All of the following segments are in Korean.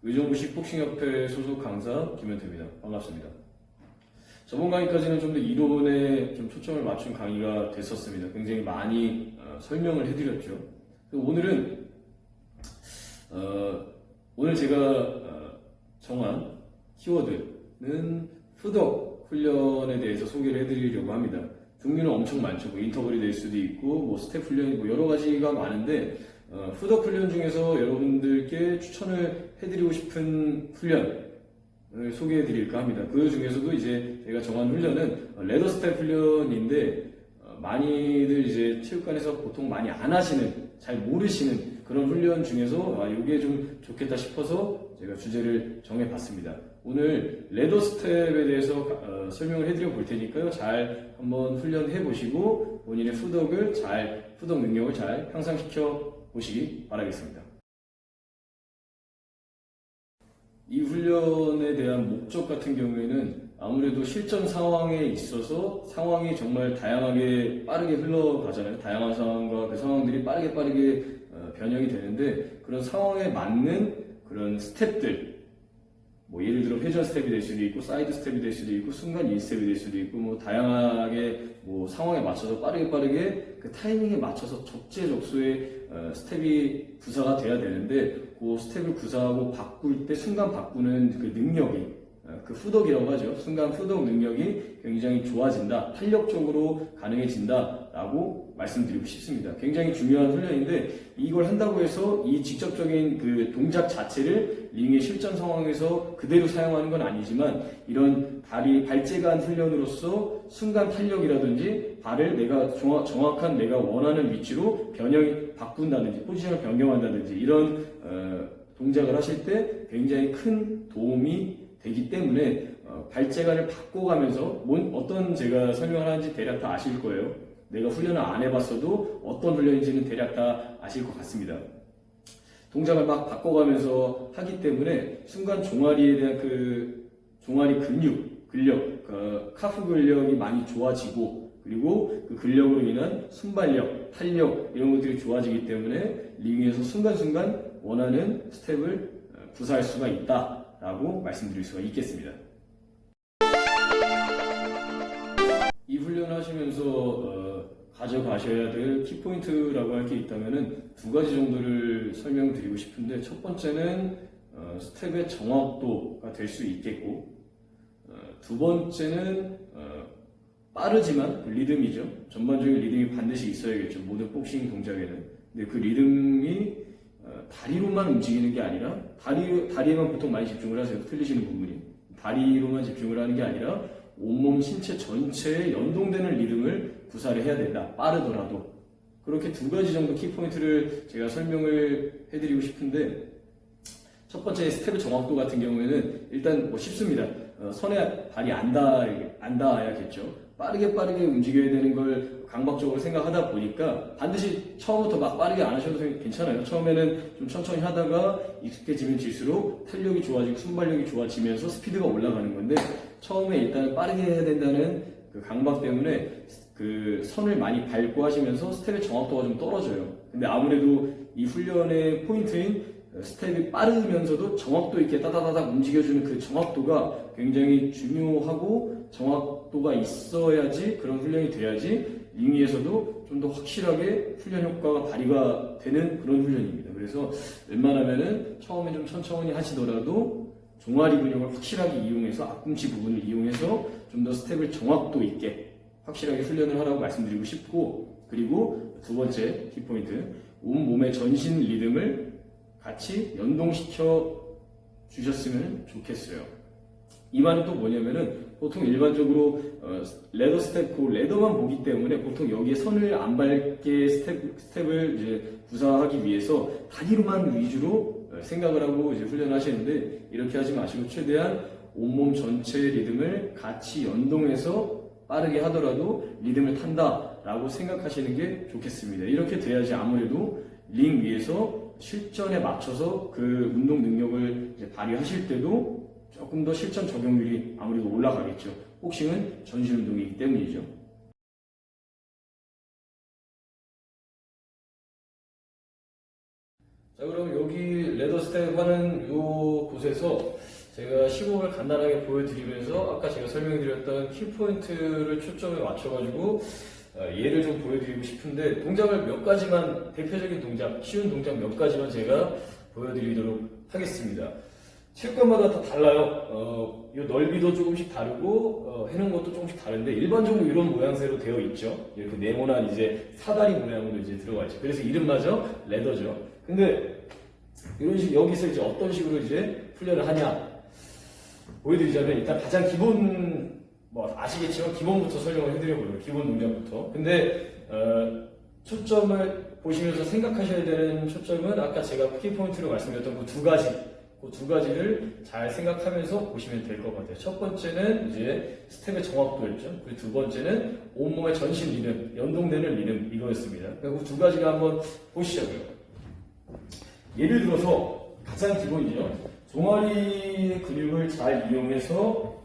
의정부시 복싱협회 소속 강사 김현태입니다. 반갑습니다. 저번 강의까지는 좀 더 이론에 좀 초점을 맞춘 강의가 됐었습니다. 굉장히 많이 설명을 해드렸죠. 오늘은 오늘 제가 정한 키워드는 푸덕 훈련에 대해서 소개를 해드리려고 합니다. 종류는 엄청 많죠. 뭐 인터벌이 될 수도 있고, 뭐 스텝 훈련이 뭐 여러 가지가 많은데, 푸덕 훈련 중에서 여러분들께 추천을 해드리고 싶은 훈련을 소개해 드릴까 합니다. 그 중에서도 이제 제가 정한 훈련은 레더 스텝 훈련인데, 많이들 이제 체육관에서 보통 많이 안 하시는, 잘 모르시는 그런 훈련 중에서 이게 좀 좋겠다 싶어서 제가 주제를 정해봤습니다. 오늘 레더 스텝에 대해서 설명을 해드려 볼 테니까요. 잘 한번 훈련해 보시고 본인의 푸덕 능력을 잘 향상시켜 보시기 바라겠습니다. 이 훈련에 대한 목적 같은 경우에는 아무래도 실전 상황에 있어서 상황이 정말 다양하게 빠르게 흘러가잖아요. 다양한 상황과 그 상황들이 빠르게 변형이 되는데 그런 상황에 맞는 그런 스텝들, 뭐 예를 들어 회전 스텝이 될 수도 있고 사이드 스텝이 될 수도 있고 순간 인 스텝이 될 수도 있고 뭐 다양하게 뭐 상황에 맞춰서 빠르게 그 타이밍에 맞춰서 적재적소에 스텝이 구사가 돼야 되는데 그 스텝을 구사하고 바꿀 때 순간 바꾸는 그 능력이 그 푸덕이라고 하죠. 순간 푸덕 능력이 굉장히 좋아진다, 탄력적으로 가능해진다 라고 말씀드리고 싶습니다. 굉장히 중요한 훈련인데 이걸 한다고 해서 이 직접적인 그 동작 자체를 링의 실전 상황에서 그대로 사용하는 건 아니지만 이런 발재간 훈련으로서 순간 탄력이라든지 발을 내가 정확한 내가 원하는 위치로 바꾼다든지 포지션을 변경한다든지 이런 동작을 하실 때 굉장히 큰 도움이 되기 때문에 발재간을 바꿔가면서 어떤 제가 설명을 하는지 대략 다 아실 거예요. 내가 훈련을 안 해봤어도 어떤 훈련인지는 대략 다 아실 것 같습니다. 동작을 막 바꿔가면서 하기 때문에 순간 종아리에 대한 그 종아리 근력, 그 카프 근력이 많이 좋아지고 그리고 그 근력으로 인한 순발력, 탄력 이런 것들이 좋아지기 때문에 링 위에서 순간순간 원하는 스텝을 구사할 수가 있다라고 말씀드릴 수가 있겠습니다. 이 훈련을 하시면서 가져가셔야 될 키포인트라고 할 게 있다면 두 가지 정도를 설명드리고 싶은데 첫 번째는 스텝의 정확도가 될 수 있겠고 두 번째는 빠르지만 그 리듬이죠. 전반적인 리듬이 반드시 있어야겠죠. 모든 복싱 동작에는. 근데 그 리듬이 다리로만 움직이는 게 아니라 다리에만 보통 많이 집중을 하세요. 틀리시는 부분이. 다리로만 집중을 하는 게 아니라 온몸 신체 전체에 연동되는 리듬을 구사를 해야 된다. 빠르더라도. 그렇게 두 가지 정도 키포인트를 제가 설명을 해드리고 싶은데 첫 번째 스텝의 정확도 같은 경우에는 일단 뭐 쉽습니다. 선에 발이 안 닿아야겠죠. 빠르게 움직여야 되는 걸 강박적으로 생각하다 보니까 반드시 처음부터 막 빠르게 안 하셔도 괜찮아요. 처음에는 좀 천천히 하다가 익숙해지면 질수록 탄력이 좋아지고 순발력이 좋아지면서 스피드가 올라가는 건데 처음에 일단 빠르게 해야 된다는 그 강박 때문에 그 선을 많이 밟고 하시면서 스텝의 정확도가 좀 떨어져요. 근데 아무래도 이 훈련의 포인트인 스텝이 빠르면서도 정확도 있게 따다다닥 움직여주는 그 정확도가 굉장히 중요하고 정확도가 있어야지 그런 훈련이 돼야지 링 위에서도 좀 더 확실하게 훈련 효과가 발휘가 되는 그런 훈련입니다. 그래서 웬만하면은 처음에 좀 천천히 하시더라도 종아리 근육을 확실하게 이용해서 앞꿈치 부분을 이용해서 좀 더 스텝을 정확도 있게 확실하게 훈련을 하라고 말씀드리고 싶고 그리고 두 번째 키포인트 온몸의 전신 리듬을 같이 연동시켜 주셨으면 좋겠어요. 이 말은 또 뭐냐면은 보통 일반적으로 레더 스텝, 그 레더만 보기 때문에 보통 여기에 선을 안 밟게 스텝을 이제 구사하기 위해서 다리로만 위주로 생각을 하고 이제 훈련하시는데 이렇게 하지 마시고 최대한 온몸 전체 리듬을 같이 연동해서 빠르게 하더라도 리듬을 탄다라고 생각하시는 게 좋겠습니다. 이렇게 돼야지 아무래도 링 위에서 실전에 맞춰서 그 운동 능력을 이제 발휘하실 때도 조금 더 실전 적용률이 아무래도 올라가겠죠. 복싱은 전신 운동이기 때문이죠. 자, 그럼 여기 레더 스텝 하는 요 곳에서 제가 시공을 간단하게 보여드리면서 아까 제가 설명드렸던 키포인트를 초점에 맞춰가지고 예를 좀 보여드리고 싶은데, 동작을 몇 가지만, 대표적인 동작, 쉬운 동작 몇 가지만 제가 보여드리도록 하겠습니다. 체육관마다 다 달라요. 이 넓이도 조금씩 다르고 해놓은 것도 조금씩 다른데, 일반적으로 이런 모양새로 되어 있죠. 이렇게 네모난 이제 사다리 모양으로 이제 들어가 있죠. 그래서 이름마저 레더죠. 근데 이런 식, 여기서 이제 어떤 식으로 이제 훈련을 하냐 보여드리자면, 일단 가장 기본, 뭐 아시겠지만 기본부터 설명을 해드려보려고, 기본 동작부터. 근데 초점을 보시면서 생각하셔야 되는 초점은 아까 제가 키포인트로 말씀드렸던 그 두 가지를 잘 생각하면서 보시면 될 것 같아요. 첫 번째는 이제 스텝의 정확도였죠. 그리고 두 번째는 온몸의 전신 리듬, 연동되는 리듬, 이거였습니다. 그 두 가지가 한번 보시자고요. 예를 들어서 가장 기본이죠. 종아리 근육을 잘 이용해서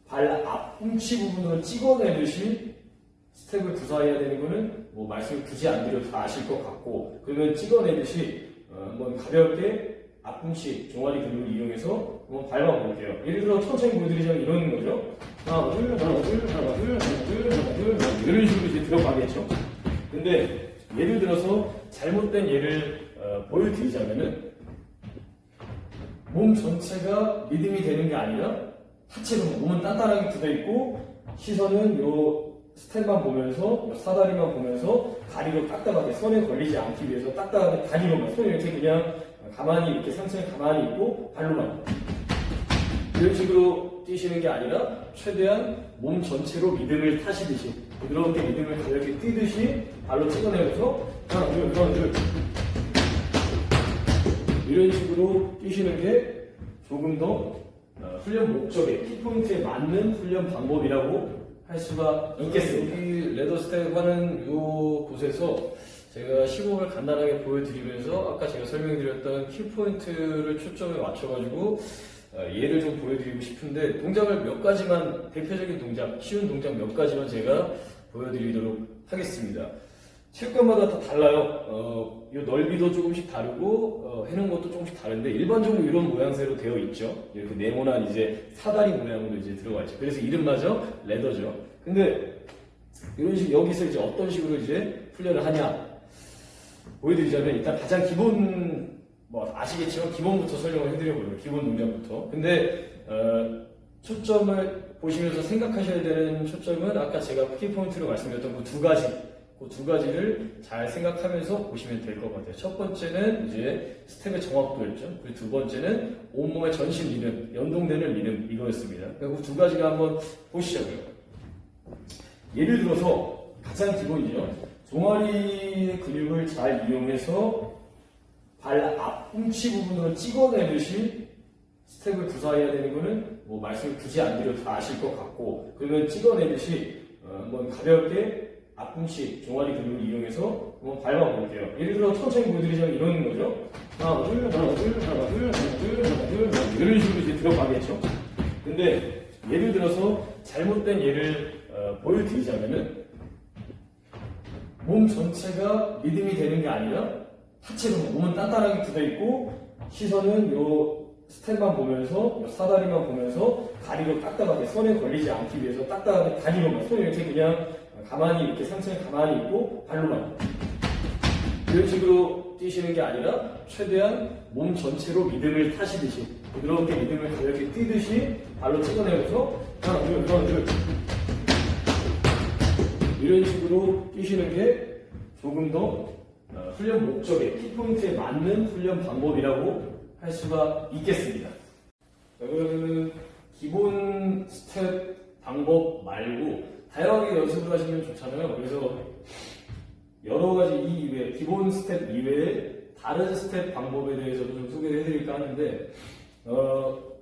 발 앞꿈치 부분을 찍어내듯이 스텝을 구사해야 되는 거는 뭐 말씀을 굳이 안 드려도 다 아실 것 같고, 그러면 찍어내듯이 한번 가볍게 앞꿈치 종아리 근육을 이용해서 한번 밟아볼게요. 예를 들어 천천히 보여드리자면 이런 거죠. 하나 둘 하나 둘 하나 둘 하나 둘 하나 둘 이런 식으로 이제 들어가겠죠. 근데 예를 들어서 잘못된 예를 보여드리자면은, 몸 전체가 리듬이 되는 게 아니라 하체로 몸은 단단하게 굳어 있고 시선은 요 스텝만 보면서, 요 사다리만 보면서 다리로 딱딱하게, 손에 걸리지 않기 위해서 딱딱하게 다리로만, 손이 이렇게 그냥 가만히 이렇게 상체에 가만히 있고 발로만, 이런 식으로 뛰시는 게 아니라 최대한 몸 전체로 리듬을 타시듯이, 부드럽게 리듬을 가볍게 뛰듯이 발로 찍어내면서 하나 둘 하나 둘 이런 식으로 뛰시는 게 조금 더 훈련 목적에, 키포인트에 맞는 훈련 방법이라고 할 수가 있겠습니다. 여기 레더 스텝 하는 요 곳에서 제가 시공을 간단하게 보여드리면서 아까 제가 설명드렸던 키포인트를 초점에 맞춰가지고 예를 좀 보여드리고 싶은데, 동작을 몇 가지만, 대표적인 동작, 쉬운 동작 몇 가지만 제가 보여드리도록 하겠습니다. 체육관마다 다 달라요. 이 넓이도 조금씩 다르고 해놓은 것도 조금씩 다른데, 일반적으로 이런 모양새로 되어 있죠. 이렇게 네모난 이제 사다리 모양으로 이제 들어가 있죠. 그래서 이름마저 레더죠. 근데 이런 식, 여기서 이제 어떤 식으로 이제 훈련을 하냐 보여드리자면, 일단 가장 기본, 뭐 아시겠지만 기본부터 설명을 해드려보려고, 기본 동작부터. 근데 초점을 보시면서 생각하셔야 되는 초점은 아까 제가 키포인트로 말씀드렸던 그 두 가지를 잘 생각하면서 보시면 될 것 같아요. 첫 번째는 이제 스텝의 정확도였죠. 그리고 두 번째는 온몸의 전신 리듬, 연동되는 리듬, 이거였습니다. 그 두 가지가 한번 보시자고요. 예를 들어서 가장 기본이죠. 종아리 근육을 잘 이용해서 발 앞꿈치 부분을 찍어내듯이 스텝을 구사해야 되는 거는 뭐 말씀을 굳이 안 드려도 다 아실 것 같고, 그러면 찍어내듯이 한번 가볍게 앞꿈치 종아리 근육을 이용해서 한번 밟아볼게요. 예를 들어 천천히 보여드리자면 이런 거죠. 하나 둘 하나 둘 하나 둘 하나 둘 하나 둘 이런 식으로 이제 들어가겠죠. 근데 예를 들어서 잘못된 예를 보여드리자면은, 몸 전체가 리듬이 되는 게 아니라 하체로 몸은 단단하게 굳어 있고 시선은 요 스텝만 보면서, 요 사다리만 보면서 다리로 딱딱하게, 손에 걸리지 않기 위해서 딱딱하게 다리로만, 손이 이렇게 그냥 가만히 이렇게 상체에 가만히 있고 발로만, 이런 식으로 뛰시는 게 아니라 최대한 몸 전체로 리듬을 타시듯이, 부드럽게 리듬을 가볍게 뛰듯이 발로 찍어내면서 하나 둘 하나 둘 이런 식으로 뛰시는 게 조금 더 훈련 목적에, 키포인트에 맞는 훈련 방법이라고 할 수가 있겠습니다. 그러면 기본 스텝 방법 말고 다양하게 연습을 하시면 좋잖아요. 그래서 여러 가지 이 이외에, 기본 스텝 이외에 다른 스텝 방법에 대해서도 좀 소개를 해드릴까 하는데,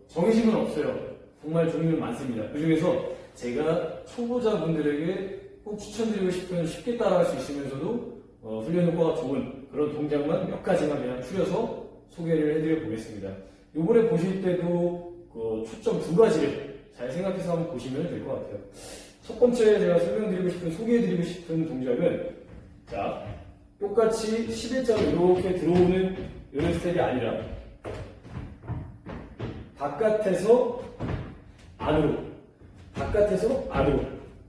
정해진 건 없어요. 정말 종류는 많습니다. 그 중에서 제가 초보자분들에게 꼭 추천드리고 싶은, 쉽게 따라할 수 있으면서도 훈련 효과가 좋은 그런 동작만 몇 가지만 그냥 추려서 소개를 해드려 보겠습니다. 요번에 보실 때도 그 초점 두 가지를 잘 생각해서 한번 보시면 될 것 같아요. 첫 번째 제가 설명드리고 싶은, 소개해드리고 싶은 동작은, 자, 똑같이 11자로 이렇게 들어오는 이런 스텝이 아니라 바깥에서 안으로, 바깥에서 안으로,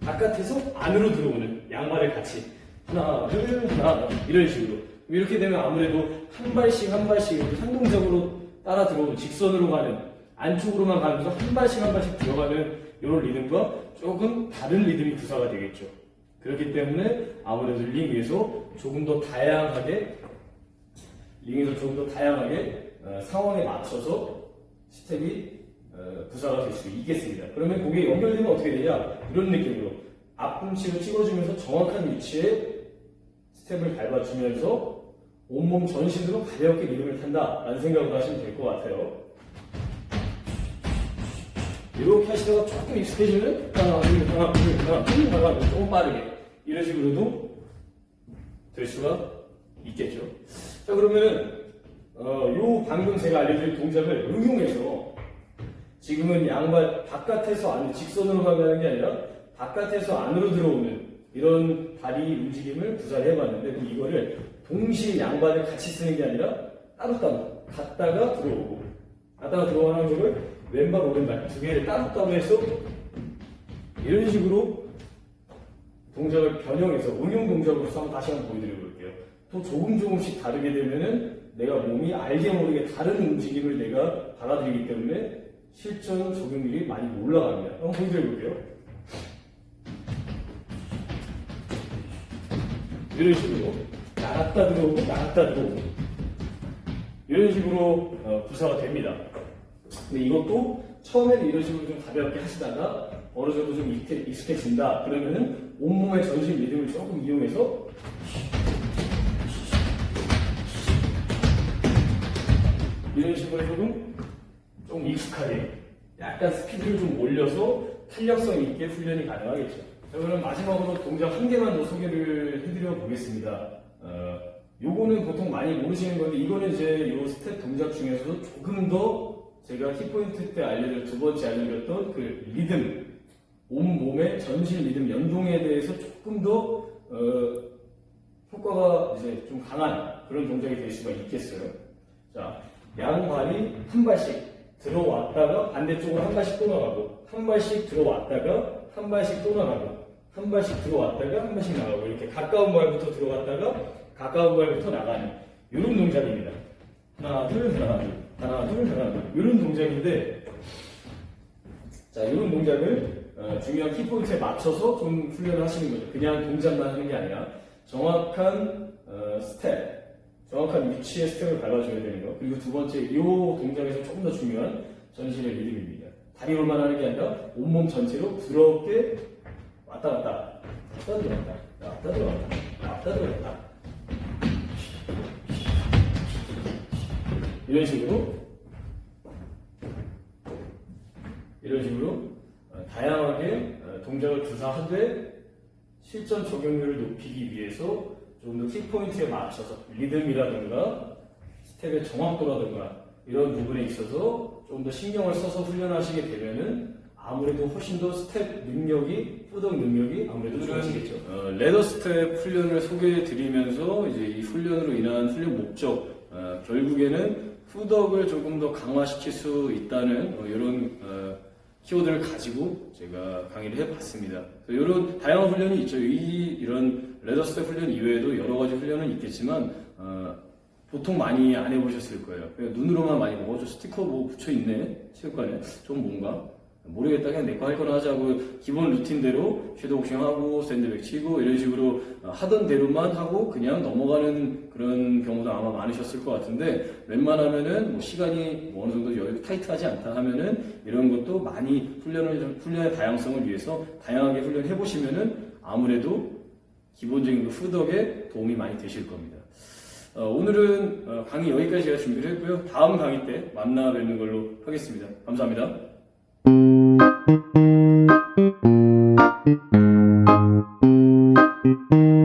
바깥에서 안으로 들어오는 양발을 같이 하나, 둘, 하나, 이런 식으로. 이렇게 되면 아무래도 한 발씩 한 발씩 이렇게 상동적으로 따라 들어오는, 직선으로 가는, 안쪽으로만 가면서 한 발씩 한 발씩 들어가는 이런 리듬과 조금 다른 리듬이 구사가 되겠죠. 그렇기 때문에 아무래도 링 위에서 조금 더 다양하게, 상황에 맞춰서 스텝이 구사가 될 수 있겠습니다. 그러면 그게 연결되면 어떻게 되냐? 이런 느낌으로 앞꿈치를 찍어주면서 정확한 위치에 스텝을 밟아주면서 온몸 전신으로 가볍게 리듬을 탄다라는 생각으로 하시면 될 것 같아요. 이렇게 하시다가 조금 익숙해지면 하나, 둘, 하나, 둘, 하나, 둘, 하나, 조금 빠르게 이런 식으로도 될 수가 있겠죠. 자, 그러면은 요 방금 제가 알려드린 동작을 응용해서 지금은 양발 바깥에서 안으로 직선으로 가는 게 아니라 바깥에서 안으로 들어오는 이런 다리 움직임을 구사를 해봤는데, 그럼 이거를 동시에 양발을 같이 쓰는 게 아니라 따로따로 갔다가 들어오고 갔다가 들어오는 거를 왼발 오른발 두 개를 따로따로 해서 이런 식으로 동작을 변형해서 응용 동작으로서 한번 다시 한번 보여드려 볼게요. 또 조금씩 다르게 되면은 내가 몸이 알게 모르게 다른 움직임을 내가 받아들이기 때문에 실전 적용률이 많이 올라갑니다. 한번 보여드려 볼게요. 이런 식으로 나갔다 들어오고 나갔다 들어오고 이런 식으로 구사가 됩니다. 근데 이것도 처음에는 이런 식으로 좀 가볍게 하시다가 어느 정도 좀 익숙해진다 그러면은 온몸의 전신 리듬을 조금 이용해서 이런 식으로 조금 익숙하게 약간 스피드를 좀 올려서 탄력성 있게 훈련이 가능하겠죠. 자, 그럼 마지막으로 동작 한 개만 더 소개를 해드려 보겠습니다. 요거는 보통 많이 모르시는 건데, 이거는 이제 요 스텝 동작 중에서도 조금 더 제가 키포인트 때 두 번째 알려드렸던 그 리듬, 온몸의 전신 리듬 연동에 대해서 조금 더 효과가 이제 좀 강한 그런 동작이 될 수가 있겠어요. 자, 양발이 한 발씩 들어왔다가 반대쪽으로 한 발씩 또 나가고, 한 발씩 들어왔다가 한 발씩 또 나가고, 한 발씩 들어왔다가 한 발씩 나가고, 이렇게 가까운 발부터 들어갔다가 가까운 발부터 나가는 이런 동작입니다. 하나, 둘, 하나, 둘, 하나, 둘, 하나, 둘. 이런 동작인데, 자, 이런 동작을 중요한 키포인트에 맞춰서 좀 훈련을 하시는 거죠. 그냥 동작만 하는 게 아니라 정확한 스텝, 정확한 위치의 스텝을 밟아줘야 되는 거. 그리고 두 번째, 이 동작에서 조금 더 중요한 전신의 리듬입니다. 다리로만 하는 게 아니라 온몸 전체로 부드럽게 왔다 갔다, 왔다 들어왔다, 왔다 들어왔다, 왔다 들어왔다. 이런 식으로 다양하게 동작을 구사하되 실전 적용률을 높이기 위해서 좀 더 키포인트에 맞춰서 리듬이라든가 스텝의 정확도라든가 이런 부분에 있어서 좀 더 신경을 써서 훈련하시게 되면은 아무래도 훨씬 더 스텝 능력이, 후덕 능력이 아무래도 좋아지겠죠. 레더 스텝 훈련을 소개해 드리면서 이제 이 훈련으로 인한 훈련 목적, 결국에는 후덕을 조금 더 강화시킬 수 있다는 이런 키워드를 가지고 제가 강의를 해봤습니다. 이런 다양한 훈련이 있죠. 이런 레더 스텝 훈련 이외에도 여러 가지 훈련은 있겠지만 보통 많이 안 해보셨을 거예요. 그냥 눈으로만 많이 보고 저 스티커 뭐 붙여있네 체육관에 좀 뭔가 모르겠다 그냥 내 거 할 거나 하자고 기본 루틴대로 섀도우 복싱하고 샌드백 치고 이런 식으로 하던 대로만 하고 그냥 넘어가는 그런 경우도 아마 많으셨을 것 같은데, 웬만하면은 뭐 시간이 뭐 어느 정도 여유 타이트하지 않다 하면은 이런 것도 많이 훈련의 다양성을 위해서 다양하게 훈련해 보시면은 아무래도 기본적인 그 후덕에 도움이 많이 되실 겁니다. 오늘은 강의 여기까지 제가 준비를 했고요. 다음 강의 때 만나 뵙는 걸로 하겠습니다. 감사합니다.